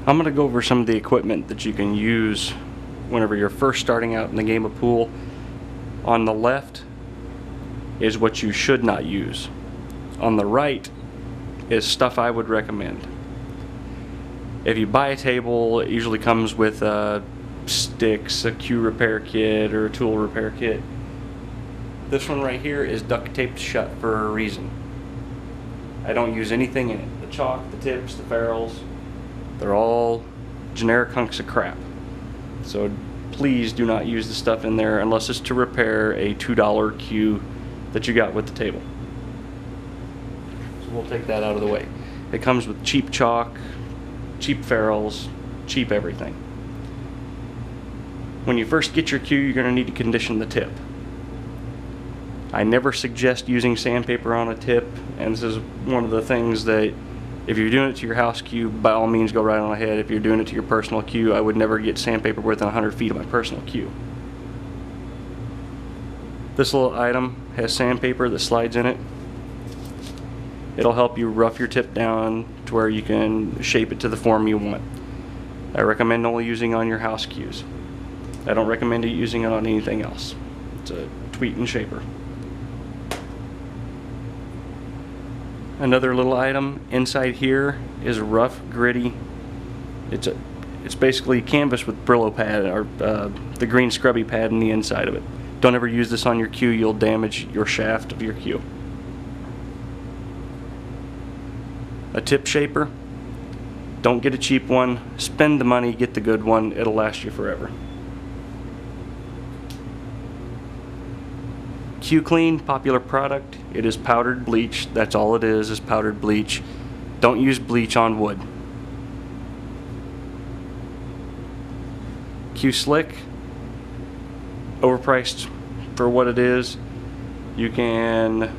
I'm going to go over some of the equipment that you can use whenever you're first starting out in the game of pool. On the left is what you should not use. On the right is stuff I would recommend. If you buy a table, it usually comes with sticks, a cue repair kit, or a tool repair kit. This one right here is duct taped shut for a reason. I don't use anything in it. The chalk, the tips, the ferrules, they're all generic hunks of crap. So please do not use the stuff in there unless it's to repair a $2 cue that you got with the table. So we'll take that out of the way. It comes with cheap chalk, cheap ferrules, cheap everything. When you first get your cue, you're going to need to condition the tip. I never suggest using sandpaper on a tip, and this is one of the things that if you're doing it to your house cue, by all means go right on ahead. If you're doing it to your personal cue, I would never get sandpaper within 100 feet of my personal cue. This little item has sandpaper that slides in it. It'll help you rough your tip down to where you can shape it to the form you want. I recommend only using on your house cues. I don't recommend you using it on anything else. It's a tweet and shaper. Another little item inside here is rough, gritty. It's basically canvas with Brillo pad, or the green scrubby pad in the inside of it. Don't ever use this on your cue, you'll damage your shaft of your cue. A tip shaper. Don't get a cheap one. Spend the money, get the good one. It'll last you forever. Cue Clean, popular product. It is powdered bleach. That's all it is powdered bleach. Don't use bleach on wood. Cue Slick, overpriced for what it is. You can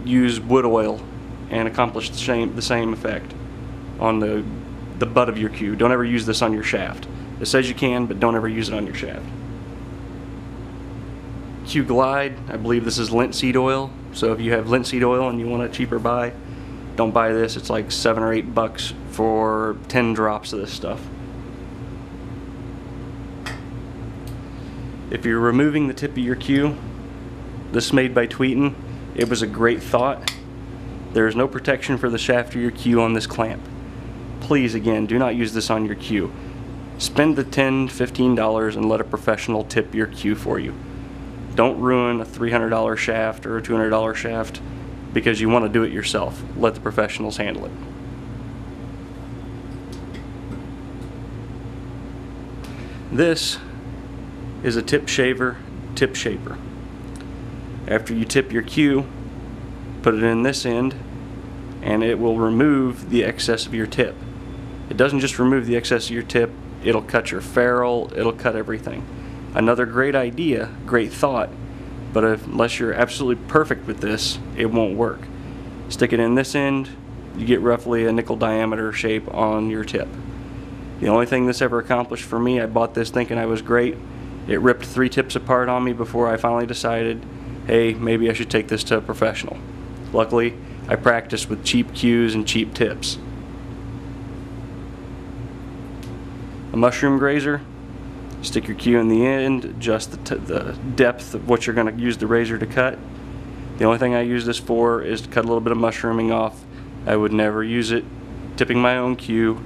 use wood oil and accomplish the same effect on the butt of your cue. Don't ever use this on your shaft. It says you can, but don't ever use it on your shaft. Cue Glide, I believe this is linseed oil. So if you have linseed oil and you want a cheaper buy, don't buy this. It's like $7 or $8 for 10 drops of this stuff. If you're removing the tip of your cue, this is made by Tweetin. It was a great thought. There is no protection for the shaft of your cue on this clamp. Please, again, do not use this on your cue. Spend the $10, $15 and let a professional tip your cue for you. Don't ruin a $300 shaft or a $200 shaft because you want to do it yourself. Let the professionals handle it. This is a tip shaper. After you tip your cue, put it in this end and it will remove the excess of your tip. It doesn't just remove the excess of your tip, it'll cut your ferrule, it'll cut everything. Another great idea, great thought, but unless you're absolutely perfect with this, it won't work. Stick it in this end, you get roughly a nickel diameter shape on your tip. The only thing this ever accomplished for me, I bought this thinking I was great. It ripped 3 tips apart on me before I finally decided, hey, maybe I should take this to a professional. Luckily, I practiced with cheap cues and cheap tips. A mushroom grazer. Stick your cue in the end, adjust the depth of what you're going to use the razor to cut. The only thing I use this for is to cut a little bit of mushrooming off. I would never use it tipping my own cue.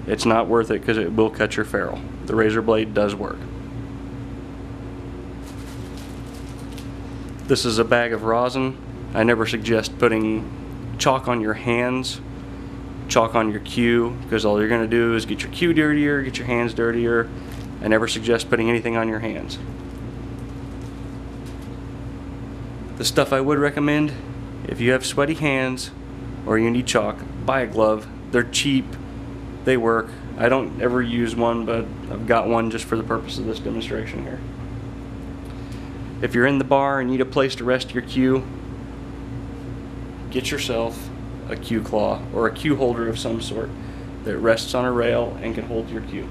It's not worth it because it will cut your ferrule. The razor blade does work. This is a bag of rosin. I never suggest putting chalk on your hands, chalk on your cue, because all you're going to do is get your cue dirtier, get your hands dirtier. I never suggest putting anything on your hands. The stuff I would recommend, if you have sweaty hands or you need chalk, buy a glove. They're cheap, they work. I don't ever use one, but I've got one just for the purpose of this demonstration here. If you're in the bar and need a place to rest your cue, get yourself a cue claw or a cue holder of some sort that rests on a rail and can hold your cue.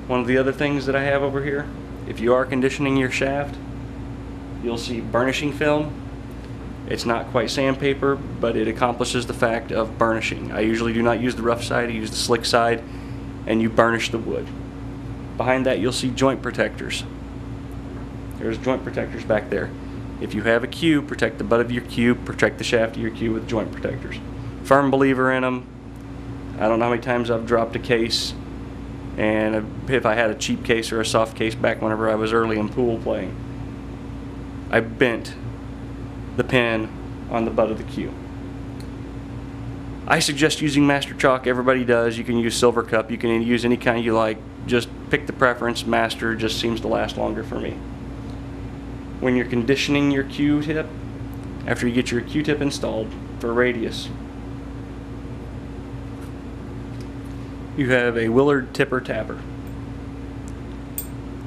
One of the other things that I have over here, if you are conditioning your shaft, you'll see burnishing film. It's not quite sandpaper, but it accomplishes the fact of burnishing. I usually do not use the rough side, I use the slick side, and you burnish the wood. Behind that you'll see joint protectors. There's joint protectors back there. If you have a cue, protect the butt of your cue, protect the shaft of your cue with joint protectors. Firm believer in them. I don't know how many times I've dropped a case, and if I had a cheap case or a soft case back whenever I was early in pool playing, I bent the pin on the butt of the cue. I suggest using Master Chalk. Everybody does. You can use Silver Cup. You can use any kind you like. Just pick the preference. Master just seems to last longer for me. When you're conditioning your cue tip, after you get your cue tip installed for radius, you have a Willard tipper tapper.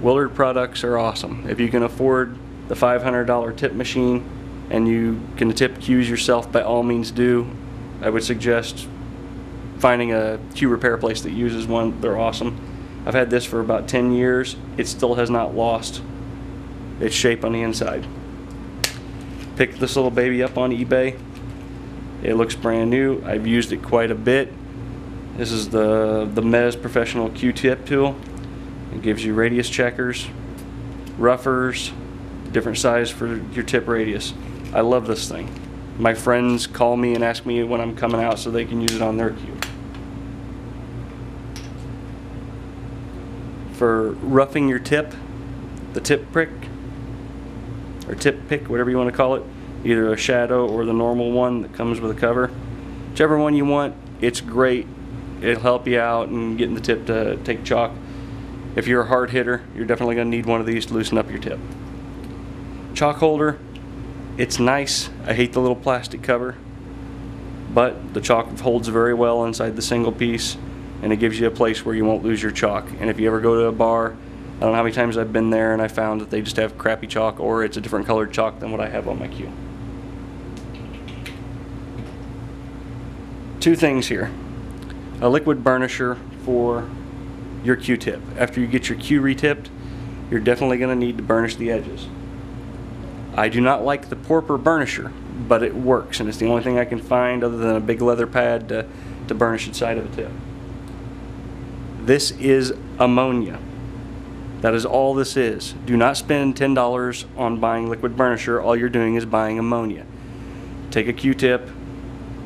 Willard products are awesome. If you can afford the $500 tip machine and you can tip cues yourself, by all means do. I would suggest finding a cue repair place that uses one. They're awesome. I've had this for about 10 years. It still has not lost its shape on the inside. Picked this little baby up on eBay. It looks brand new. I've used it quite a bit. This is the Mez Professional Q-tip tool. It gives you radius checkers, roughers, different size for your tip radius. I love this thing. My friends call me and ask me when I'm coming out so they can use it on their cue. For roughing your tip, the tip prick, or tip pick, whatever you want to call it, either a shadow or the normal one that comes with a cover, whichever one you want, it's great. It'll help you out in getting the tip to take chalk. If you're a hard hitter, you're definitely going to need one of these to loosen up your tip. Chalk holder, it's nice. I hate the little plastic cover, but the chalk holds very well inside the single piece, and it gives you a place where you won't lose your chalk. And if you ever go to a bar, I don't know how many times I've been there and I found that they just have crappy chalk, or it's a different colored chalk than what I have on my cue. Two things here. A liquid burnisher for your Q-tip. After you get your Q retipped, you're definitely going to need to burnish the edges. I do not like the Porper burnisher, but it works, and it's the only thing I can find other than a big leather pad to burnish the side of the tip. This is ammonia. That is all this is. Do not spend $10 on buying liquid burnisher. All you're doing is buying ammonia. Take a Q-tip,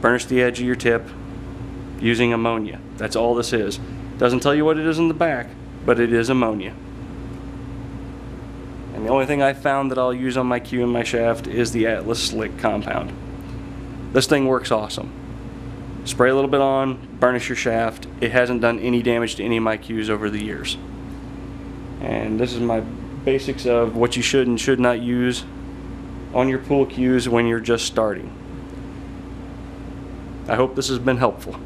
burnish the edge of your tip using ammonia. That's all this is. Doesn't tell you what it is in the back, but it is ammonia. And the only thing I found that I'll use on my cue and my shaft is the Atlas Slick compound. This thing works awesome. Spray a little bit on, burnish your shaft. It hasn't done any damage to any of my cues over the years. And this is my basics of what you should and should not use on your pool cues when you're just starting. I hope this has been helpful.